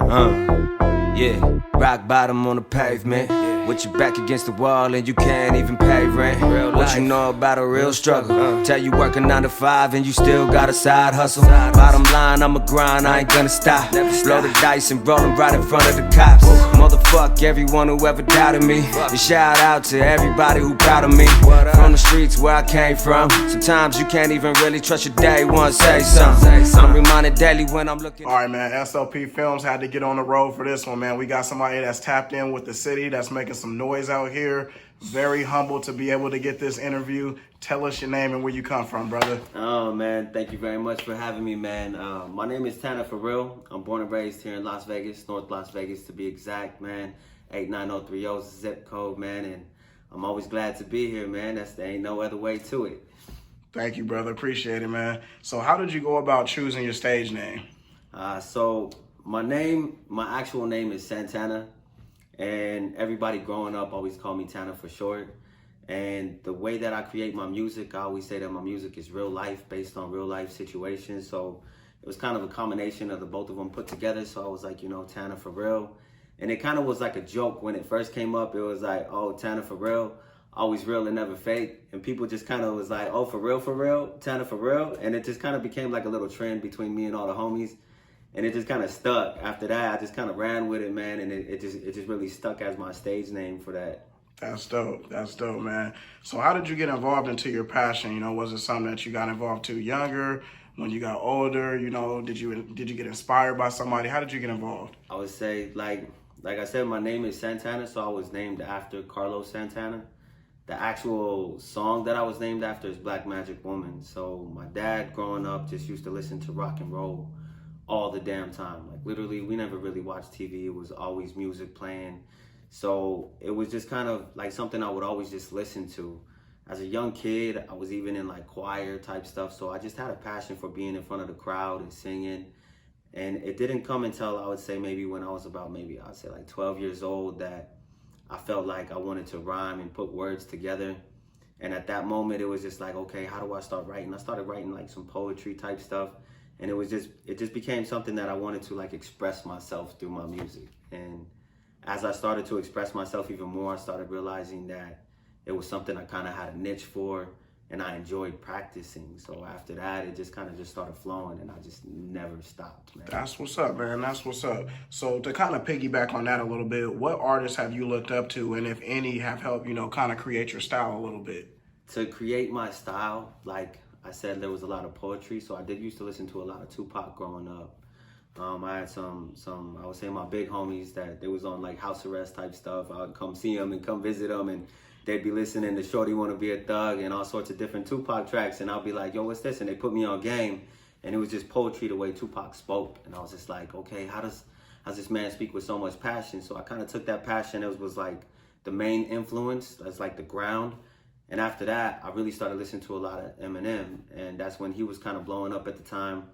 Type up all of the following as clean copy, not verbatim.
Yeah, rock bottom on the pavement. With your back against the wall and you can't even pay rent. What you know about a real struggle? Tell you working 9 to 5 and you still got a side hustle. Bottom line, I'ma grind, I ain't gonna stop. Roll the dice and roll them right in front of the cops. Motherfuck everyone who ever doubted me. And shout out to everybody who proud of me. From the streets where I came from. Sometimes you can't even really trust your day one, say something. I'm reminded daily when I'm looking. Alright, man, SLP Films had to get on the road for this one, man. We got somebody that's tapped in with the city, that's making some noise out here. Very humble to be able to get this interview. Tell us your name and where you come from, brother. Oh, man, thank you very much for having me, man. My name is Tanaforeal. I'm born and raised here in Las Vegas, North Las Vegas to be exact, man. 89030 is the zip code, man, and I'm always glad to be here, man. There ain't no other way to it. Thank you, brother. Appreciate it, man. So how did you go about choosing your stage name? So my actual name is Santana, and everybody growing up always called me Tana for short. And the way that I create my music, I always say that my music is real life, based on real life situations. So it was kind of a combination of the both of them put together. So I was like, Tana for real. And it kind of was like a joke when it first came up. It was like, oh, Tana for real, always real and never fake. And people just kind of was like, oh, for real, Tana for real. And it just kind of became like a little trend between me and all the homies. And it just kind of stuck. After that, I just kind of ran with it, man. And it just really stuck as my stage name for that. That's dope. That's dope, man. So how did you get involved into your passion? Was it something that you got involved to younger? When you got older, did you get inspired by somebody? How did you get involved? I would say, like I said, my name is Santana, so I was named after Carlos Santana. The actual song that I was named after is Black Magic Woman. So my dad, growing up, just used to listen to rock and roll all the damn time. Like literally, we never really watched TV. It was always music playing. So it was just kind of like something I would always just listen to. As a young kid, I was even in like choir type stuff. So I just had a passion for being in front of the crowd and singing. And it didn't come until I would say maybe when I was about I'd say like 12 years old that I felt like I wanted to rhyme and put words together. And at that moment, it was just like, okay, how do I start writing? I started writing like some poetry type stuff. And it just became something that I wanted to like express myself through my music. And as I started to express myself even more, I started realizing that it was something I kind of had a niche for and I enjoyed practicing. So after that, it just kind of just started flowing and I just never stopped, man. That's what's up, man. That's what's up. So to kind of piggyback on that a little bit, what artists have you looked up to, and if any have helped, kind of create your style a little bit? To create my style, like I said, there was a lot of poetry. So I did used to listen to a lot of Tupac growing up. I had some, I would say my big homies that they was on like house arrest type stuff. I would come see them and come visit them and they'd be listening to Shorty Wanna Be a Thug and all sorts of different Tupac tracks. And I'll be like, yo, what's this? And they put me on game. And it was just poetry the way Tupac spoke. And I was just like, okay, how does this man speak with so much passion? So I kind of took that passion. It was like the main influence. That's like the ground. And after that, I really started listening to a lot of Eminem. And that's when he was kind of blowing up at the time.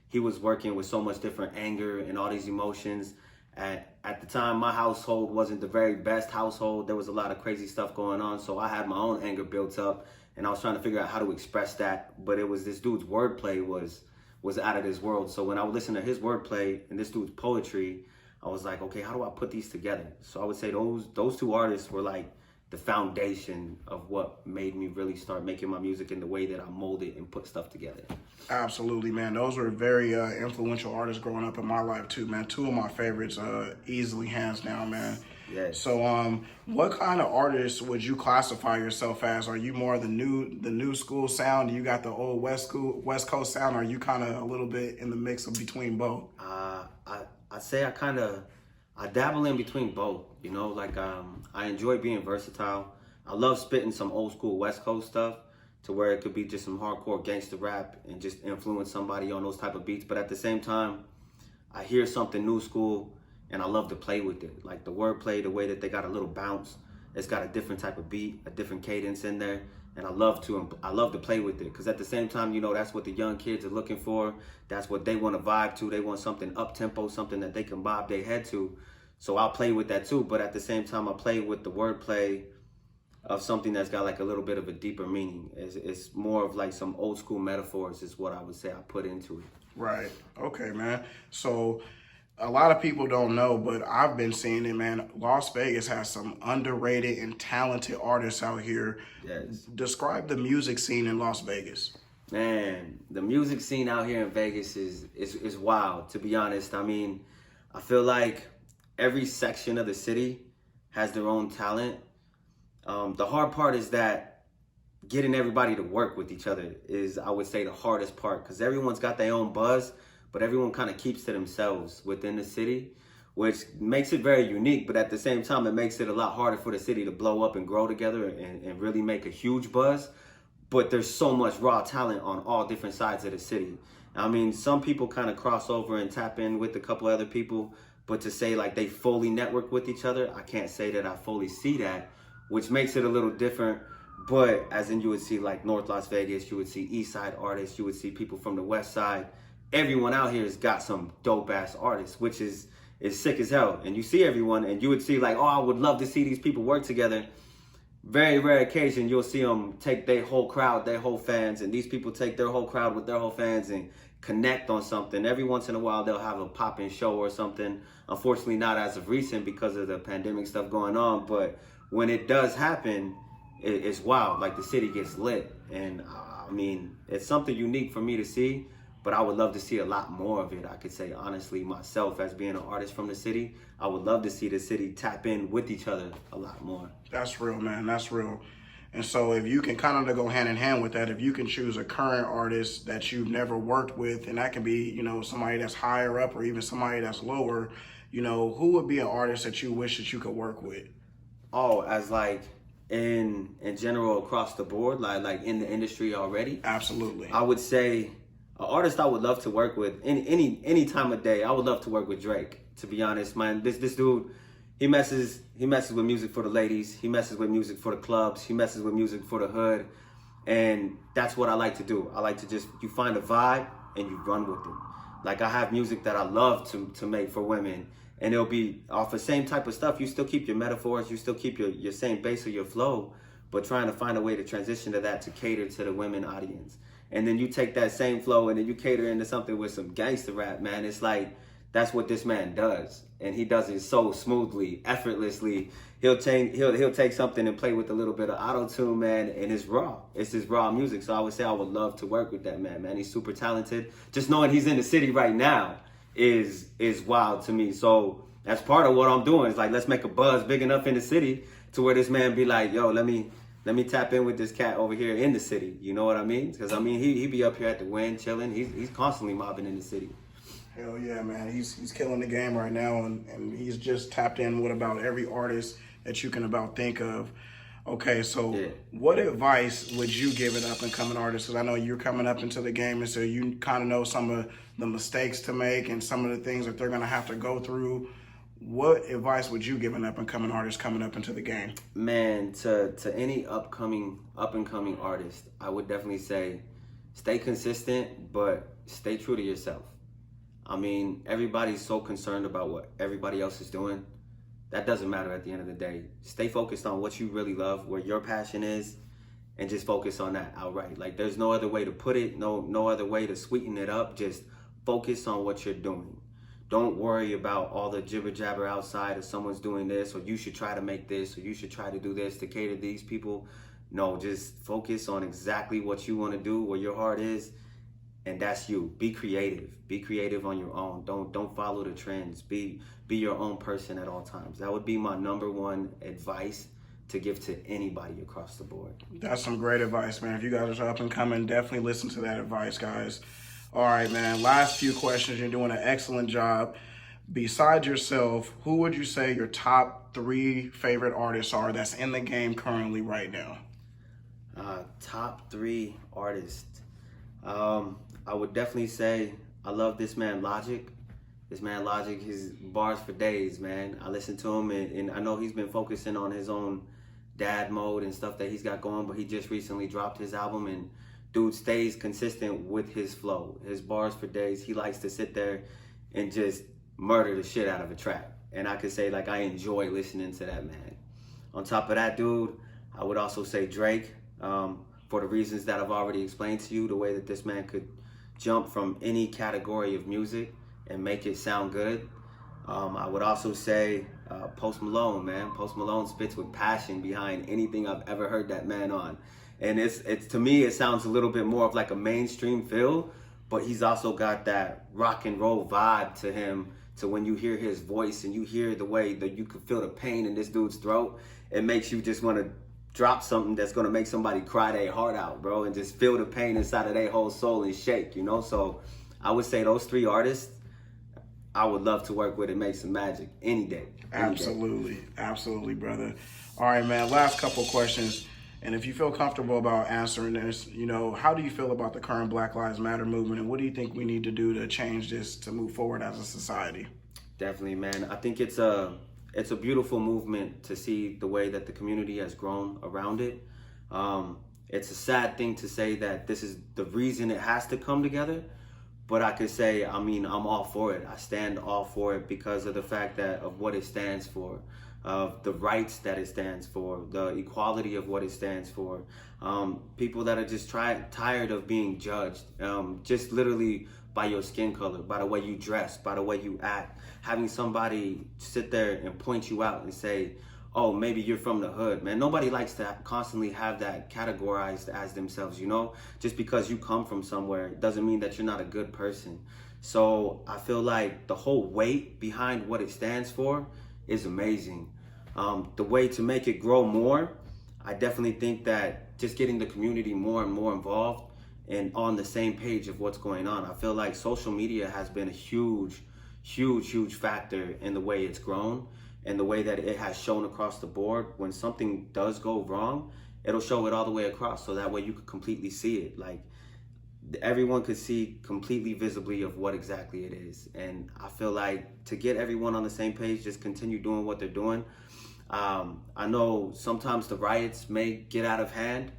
He was working with so much different anger and all these emotions. At the time, my household wasn't the very best household. There was a lot of crazy stuff going on. So I had my own anger built up and I was trying to figure out how to express that. But it was this dude's wordplay was out of this world. So when I would listen to his wordplay and this dude's poetry, I was like, okay, how do I put these together? So I would say those two artists were like the foundation of what made me really start making my music in the way that I molded and put stuff together. Absolutely, man. Those were very influential artists growing up in my life too, man. Two of my favorites, easily, hands down, man. Yes. So, what kind of artist would you classify yourself as? Are you more the new school sound? You got the old West Coast sound? Or are you kind of a little bit in the mix of between both? I'd say I dabble in between both. I enjoy being versatile. I love spitting some old school West Coast stuff to where it could be just some hardcore gangster rap and just influence somebody on those type of beats. But at the same time, I hear something new school and I love to play with it. Like the wordplay, the way that they got a little bounce, it's got a different type of beat, a different cadence in there. And I love to play with it because at the same time, that's what the young kids are looking for. That's what they want to vibe to. They want something up-tempo, something that they can bob their head to. So I'll play with that too, but at the same time, I play with the wordplay of something that's got like a little bit of a deeper meaning. It's more of like some old school metaphors is what I would say I put into it. Right. Okay, man. So A lot of people don't know, but I've been seeing it, man. Las Vegas has some underrated and talented artists out here. Yes. Describe the music scene in Las Vegas. Man, the music scene out here in Vegas is wild, to be honest. I mean, I feel like every section of the city has their own talent. The hard part is that getting everybody to work with each other is, I would say, the hardest part, because everyone's got their own buzz, but everyone kind of keeps to themselves within the city, which makes it very unique. But at the same time, it makes it a lot harder for the city to blow up and grow together and really make a huge buzz. But there's so much raw talent on all different sides of the city. I mean, some people kind of cross over and tap in with a couple other people, but to say like they fully network with each other, I can't say that I fully see that, which makes it a little different. But as in, you would see like North Las Vegas, you would see East Side artists, you would see people from the West Side. Everyone out here has got some dope ass artists, which is sick as hell. And you see everyone, and you would see like, oh, I would love to see these people work together. Very rare occasion you'll see them take their whole crowd, their whole fans, and these people take their whole crowd with their whole fans and connect on something. Every once in a while they'll have a pop-in show or something. Unfortunately, not as of recent because of the pandemic stuff going on. But when it does happen, it's wild. Like the city gets lit, and I mean, it's something unique for me to see. But I would love to see a lot more of it. I could say honestly, myself as being an artist from the city, I would love to see the city tap in with each other a lot more. That's real, man. That's real. And so if you can kind of go hand in hand with that, if you can choose a current artist that you've never worked with, and that can be, somebody that's higher up or even somebody that's lower, who would be an artist that you wish that you could work with? Oh, as like in general across the board, like in the industry already? Absolutely. I would say an artist I would love to work with any time of day. I would love to work with Drake. To be honest, man, this dude, he messes with music for the ladies. He messes with music for the clubs. He messes with music for the hood, and that's what I like to do. I like to just, you find a vibe and you run with it. Like I have music that I love to make for women, and it'll be off the same type of stuff. You still keep your metaphors, you still keep your same bass or your flow, but trying to find a way to transition to that to cater to the women audience. And then you take that same flow and then you cater into something with some gangster rap, man. It's like, that's what this man does. And he does it so smoothly, effortlessly. He'll take something and play with a little bit of auto-tune, man, and it's raw. It's just raw music. So I would say I would love to work with that man. He's super talented. Just knowing he's in the city right now is wild to me. So that's part of what I'm doing. Is like, let's make a buzz big enough in the city to where this man be like, yo, let me tap in with this cat over here in the city. You know what I mean? Because I mean, he be up here at the Wynn chilling. He's constantly mobbing in the city. Hell yeah, man. He's killing the game right now, and he's just tapped in with about every artist that you can about think of. Okay, so yeah. What advice would you give an up-and-coming artist? Because I know you're coming up into the game, and so you kind of know some of the mistakes to make and some of the things that they're going to have to go through. What advice would you give an up-and-coming artist coming up into the game? Man, to any up-and-coming artist, I would definitely say stay consistent, but stay true to yourself. I mean, everybody's so concerned about what everybody else is doing. That doesn't matter at the end of the day. Stay focused on what you really love, where your passion is, and just focus on that outright. Like, there's no other way to put it, no other way to sweeten it up. Just focus on what you're doing. Don't worry about all the jibber jabber outside of someone's doing this, or you should try to make this, or you should try to do this to cater to these people. No, just focus on exactly what you want to do, where your heart is, and that's you. Be creative. Be creative on your own. Don't follow the trends. Be your own person at all times. That would be my number one advice to give to anybody across the board. That's some great advice, man. If you guys are up and coming, definitely listen to that advice, guys. All right, man. Last few questions. You're doing an excellent job. Besides yourself, who would you say your top 3 favorite artists are that's in the game currently right now? Top 3 artists. I would definitely say I love this man Logic. This man Logic, his bars for days, man. I listen to him, and I know he's been focusing on his own dad mode and stuff that he's got going, but he just recently dropped his album, and dude stays consistent with his flow. His bars for days, he likes to sit there and just murder the shit out of a track. And I could say, like, I enjoy listening to that man. On top of that, dude, I would also say Drake, for the reasons that I've already explained to you, the way that this man could jump from any category of music and make it sound good. I would also say Post Malone, man. Post Malone spits with passion behind anything I've ever heard that man on. And it's to me, it sounds a little bit more of like a mainstream feel, but he's also got that rock and roll vibe to him. To when you hear his voice and you hear the way that you can feel the pain in this dude's throat, it makes you just want to drop something that's going to make somebody cry their heart out, bro, and just feel the pain inside of their whole soul and shake, you know? So I would say those three artists, I would love to work with and make some magic any day. Absolutely. Absolutely, brother. All right, man, last couple questions. And if you feel comfortable about answering this, you know, how do you feel about the current Black Lives Matter movement, and what do you think we need to do to change this to move forward as a society? Definitely, man. I think it's a beautiful movement to see the way that the community has grown around it. It's a sad thing to say that this is the reason it has to come together, but I could say, I mean, I'm all for it. I stand all for it because of the fact that of what it stands for, of the rights that it stands for, the equality of what it stands for. People that are just tired of being judged, just literally by your skin color, by the way you dress, by the way you act. Having somebody sit there and point you out and say, oh, maybe you're from the hood, man. Nobody likes to constantly have that categorized as themselves, you know? Just because you come from somewhere doesn't mean that you're not a good person. So I feel like the whole weight behind what it stands for is amazing. The way to make it grow more, I definitely think that just getting the community more and more involved and on the same page of what's going on. I feel like social media has been a huge factor in the way it's grown and the way that it has shown across the board. When something does go wrong, it'll show it all the way across, so that way you could completely see it. Like, everyone could see completely visibly of what exactly it is. And I feel like to get everyone on the same page, just continue doing what they're doing. I know sometimes the riots may get out of hand,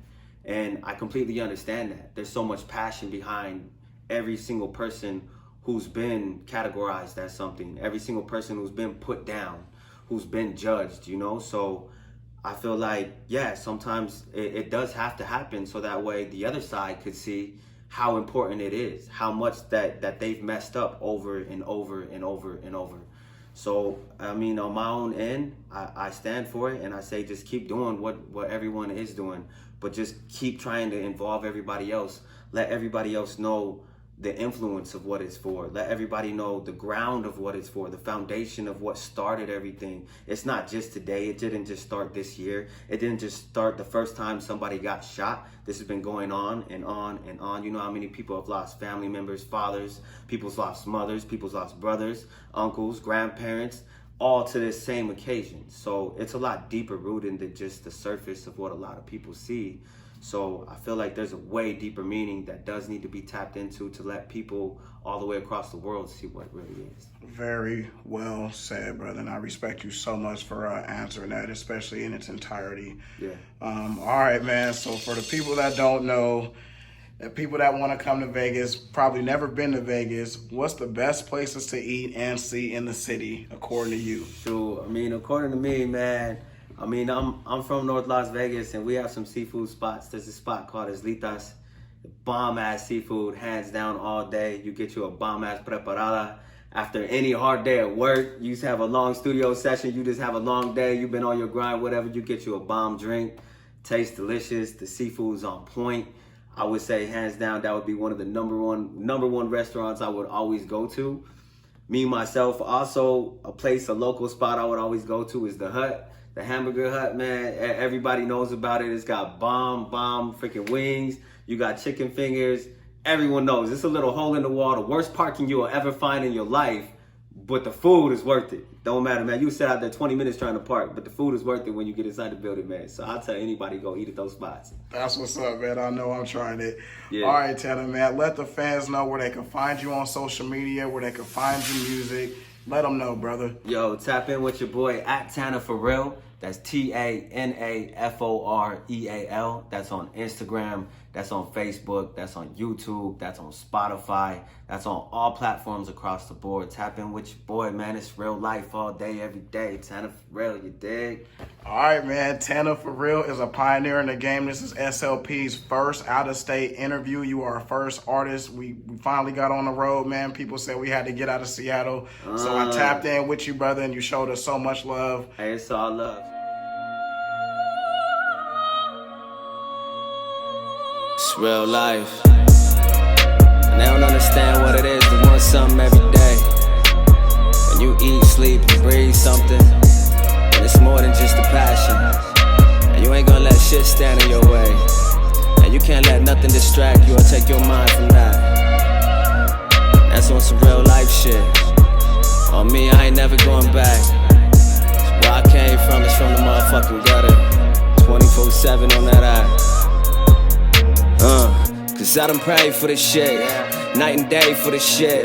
and I completely understand that. There's so much passion behind every single person who's been categorized as something, every single person who's been put down, who's been judged, you know? So I feel like, yeah, sometimes it does have to happen so that way the other side could see how important it is, how much that they've messed up over and over and over and over. So, I mean, on my own end, I stand for it, and I say just keep doing what everyone is doing, but just keep trying to involve everybody else. Let everybody else know the influence of what it's for. Let everybody know the ground of what it's for, the foundation of what started everything. It's not just today. It didn't just start this year. It didn't just start the first time somebody got shot. This has been going on and on and on. You know how many people have lost family members, fathers, people's lost mothers, people's lost brothers, uncles, grandparents, all to this same occasion. So it's a lot deeper rooted than just the surface of what a lot of people see. So I feel like there's a way deeper meaning that does need to be tapped into to let people all the way across the world see what it really is. Very well said, brother. And I respect you so much for answering that, especially in its entirety. Yeah. All right, man. So for the people that don't know, the people that want to come to Vegas, probably never been to Vegas, what's the best places to eat and see in the city, according to you? So, I mean, according to me, man, I mean, I'm from North Las Vegas, and we have some seafood spots. There's a spot called Islitas. Bomb-ass seafood, hands down, all day. You get you a bomb-ass preparada. After any hard day at work, you just have a long studio session, you just have a long day, you've been on your grind, whatever, you get you a bomb drink. Tastes delicious. The seafood's on point. I would say, hands down, that would be one of the number one restaurants I would always go to. Me, myself, also, a local spot I would always go to is the Hut. The Hamburger Hut, man, everybody knows about it. It's got bomb freaking wings. You got chicken fingers. Everyone knows. It's a little hole in the wall. The worst parking you will ever find in your life. But the food is worth it. Don't matter, man. You sit out there 20 minutes trying to park, but the food is worth it when you get inside the building, man. So I'll tell anybody, go eat at those spots. That's what's up, man. I know I'm trying it. Yeah. All right, Tanner, man. Let the fans know where they can find you on social media, where they can find your music. Let them know, brother. Yo, tap in with your boy at Tanaforeal. That's Tanaforeal. That's on Instagram. That's on Facebook. That's on YouTube. That's on Spotify. That's on all platforms across the board. Tap in with your boy, man. It's real life all day, every day. Tanaforeal, you dig? All right, man. Tanaforeal is a pioneer in the game. This is SLP's first out-of-state interview. You are our first artist. We finally got on the road, man. People said we had to get out of Seattle. So I tapped in with you, brother, and you showed us so much love. Hey, it's all love. It's real life. And they don't understand what it is to want something every day. When you eat, sleep, and breathe something, and it's more than just a passion. And you ain't gonna let shit stand in your way. And you can't let nothing distract you or take your mind from that. That's on some real life shit. On me, I ain't never going back. Where I came from is from the motherfucking gutter. 24/7 on that eye. Cause I done prayed for this shit, night and day for this shit.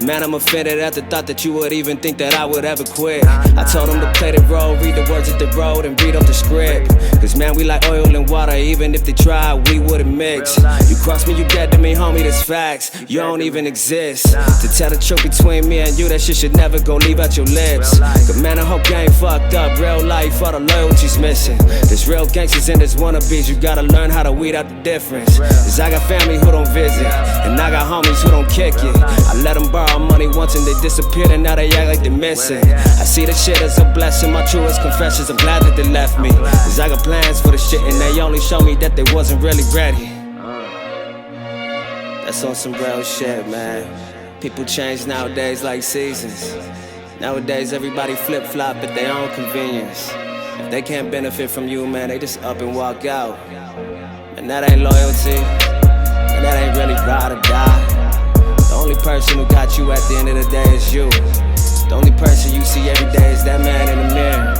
Man, I'm offended at the thought that you would even think that I would ever quit. I told them to play the role, read the words of the road, and read up the script. Cause man, we like oil and water, even if they tried, we wouldn't mix. You cross me, you dead to me, homie, that's facts. You don't even exist. To tell the truth between me and you, that shit should never go leave out your lips. Cause man, the whole game fucked up, real life, all the loyalty's missing. There's real gangsters and there's wannabes, you gotta learn how to weed out the difference. Cause I got family who don't visit, and I got homies who don't kick it. I let them borrow money once and they disappeared, and now they act like they're missing. I see the shit as a blessing, my truest confessions, I'm glad that they left me. Cause I got plans for the shit and they only showed me that they wasn't really ready. That's on some real shit, man. People change nowadays like seasons. Nowadays everybody flip-flop at their own convenience. If they can't benefit from you, man, they just up and walk out. And that ain't loyalty, and that ain't really ride or die. The only person who got you at the end of the day is you. The only person you see every day is that man in the mirror.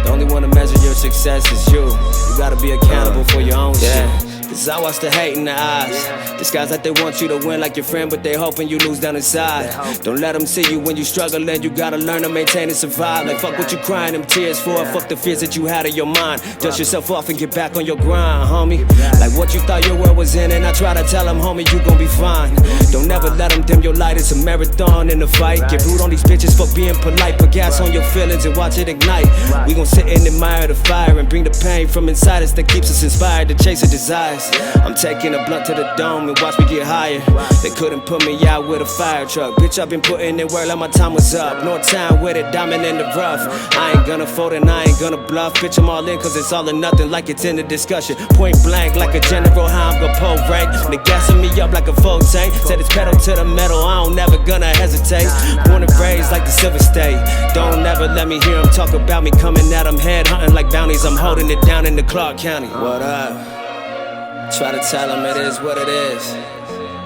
The only one to measure your success is you. You gotta be accountable for your own shit. Cause I watch the hate in the eyes. These guys like they want you to win like your friend, but they hoping you lose down inside. Don't let them see you when you struggling. You gotta learn to maintain and survive. Like fuck what you crying them tears for. Fuck the fears that you had in your mind. Dust yourself off and get back on your grind, homie. Like what you thought your world was in, and I try to tell them, homie, you gon' be fine. Don't ever let them dim your light. It's a marathon in the fight. Get rude on these bitches for being polite. Put gas on your feelings and watch it ignite. We gon' sit and admire the fire and bring the pain from inside us that keeps us inspired to chase our desires. I'm taking a blunt to the dome and watch me get higher. They couldn't put me out with a fire truck. Bitch, I've been putting in work like my time was up. North town with it, diamond in the rough. I ain't gonna fold and I ain't gonna bluff. Bitch, I'm all in cause it's all or nothing like it's in the discussion. Point blank like a general, how I'm gonna pull rank. They gassing me up like a full tank. Said it's pedal to the metal, I don't never gonna hesitate. Born and raised like the Silver State. Don't ever let me hear them talk about me coming at them head hunting like bounties. I'm holding it down in the Clark County. What up? Try to tell them it is what it is.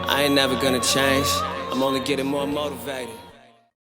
I ain't never gonna change. I'm only getting more motivated.